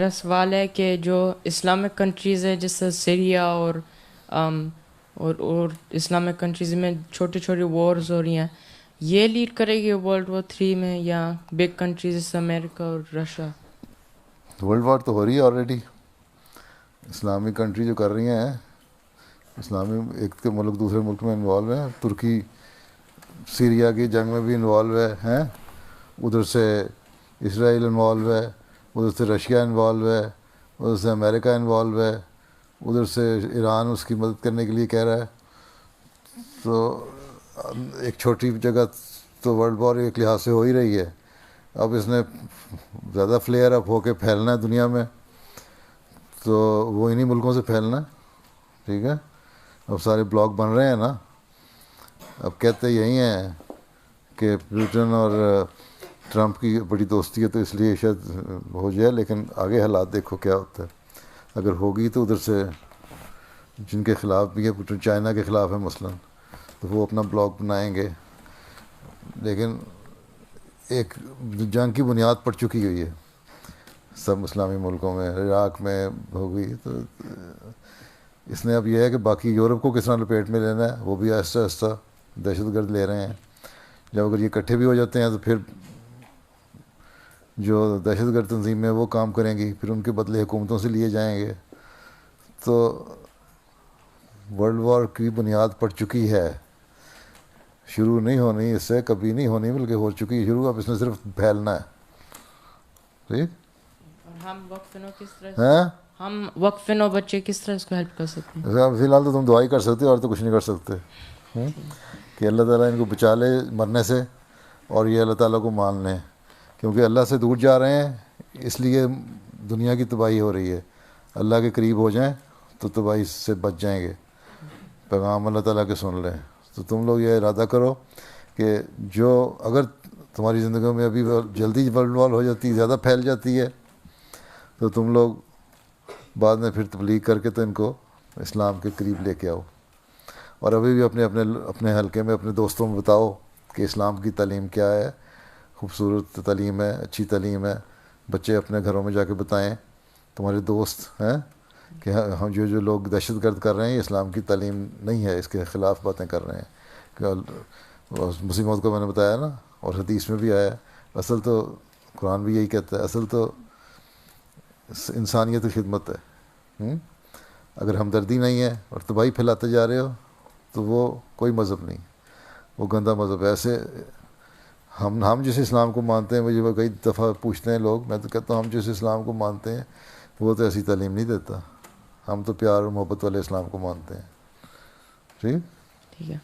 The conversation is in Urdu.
میرا سوال ہے کہ جو اسلامک کنٹریز ہے جیسے سیریا اور اسلامک کنٹریز میں چھوٹی چھوٹی وارز ہو رہی ہیں، یہ لیڈ کرے گی World War III میں یا بگ کنٹریز جیسے امریکہ اور رشیا؟ ورلڈ وار تو ہو رہی ہے آلریڈی. اسلامی کنٹری جو کر رہی ہیں، اسلامی ایک کے ملک دوسرے ملک میں انوالو ہیں. ترکی سیریا کی جنگ میں بھی انوالو ہیں، ادھر سے اسرائیل انوالو ہے، ادھر سے رشیا انوالو ہے، ادھر سے امریکہ انوالو ہے، ادھر سے ایران اس کی مدد کرنے کے لیے کہہ رہا ہے. تو ایک چھوٹی جگہ تو ورلڈ وار ایک لحاظ سے ہو ہی رہی ہے. اب اس نے زیادہ فلیئر اپ ہو کے پھیلنا ہے دنیا میں، تو وہ انہی ملکوں سے پھیلنا ہے. ٹھیک ہے، اب سارے بلاک بن رہے ہیں نا. اب کہتے یہی ہیں کہ پوٹن اور ٹرمپ کی بڑی دوستی ہے تو اس لیے شاید ہو جائے، لیکن آگے حالات دیکھو کیا ہوتا ہے. اگر ہوگی تو ادھر سے جن کے خلاف بھی ہے، پوٹن چائنا کے خلاف ہے مثلا، تو وہ اپنا بلاک بنائیں گے. لیکن ایک جنگ کی بنیاد پڑ چکی ہوئی ہے سب اسلامی ملکوں میں، عراق میں ہو گئی. تو اس نے اب یہ ہے کہ باقی یورپ کو کس طرح لپیٹ میں لینا ہے، وہ بھی آہستہ آہستہ دہشت گرد لے رہے ہیں. جب اگر یہ اکٹھے بھی ہو جاتے ہیں تو پھر جو دہشت گرد تنظیمیں وہ کام کریں گی، پھر ان کے بدلے حکومتوں سے لیے جائیں گے. تو ورلڈ وار کی بنیاد پڑ چکی ہے، شروع نہیں ہونی، اس سے کبھی نہیں ہونی بلکہ ہو چکی ہے شروع. اب اس نے صرف پھیلنا ہے. ٹھیک اور ہم وقفنوں کس طرح ہے. ہم وقفنوں بچے کس طرح اس کو ہیلپ کر سکتے ہیں؟ فی الحال تو تم دعائی کر سکتے ہو اور تو کچھ نہیں کر سکتے. کہ اللہ تعالیٰ ان کو بچا لے مرنے سے، اور یہ اللہ تعالیٰ کو مان لیں، کیونکہ اللہ سے دور جا رہے ہیں اس لیے دنیا کی تباہی ہو رہی ہے. اللہ کے قریب ہو جائیں تو تباہی سے بچ جائیں گے. پیغام اللہ تعالیٰ کے سن لیں. تو تم لوگ یہ ارادہ کرو کہ جو اگر تمہاری زندگیوں میں ابھی جلدی ورلڈ وار ہو جاتی ہے، زیادہ پھیل جاتی ہے، تو تم لوگ بعد میں پھر تبلیغ کر کے تو ان کو اسلام کے قریب لے کے آؤ. اور ابھی بھی اپنے حلقے میں اپنے دوستوں میں بتاؤ کہ اسلام کی تعلیم کیا ہے. خوبصورت تعلیم ہے، اچھی تعلیم ہے. بچے اپنے گھروں میں جا کے بتائیں، تمہارے دوست ہیں کہ ہم جو لوگ دہشت گرد کر رہے ہیں یہ اسلام کی تعلیم نہیں ہے، اس کے خلاف باتیں کر رہے ہیں. کہ مسیح موعود کو میں نے بتایا نا، اور حدیث میں بھی آیا ہے. اصل تو قرآن بھی یہی کہتا ہے، اصل تو انسانیت کی خدمت ہے. اگر ہمدردی نہیں ہے اور تباہی پھیلاتے جا رہے ہو تو وہ کوئی مذہب نہیں، وہ گندہ مذہب ہے. ایسے ہم جس اسلام کو مانتے ہیں، مجھے وہ کئی دفعہ پوچھتے ہیں لوگ، میں تو کہتا ہوں ہم جس اسلام کو مانتے ہیں وہ تو ایسی تعلیم نہیں دیتا. ہم تو پیار اور محبت والے اسلام کو مانتے ہیں. ٹھیک. ٹھیک ہے.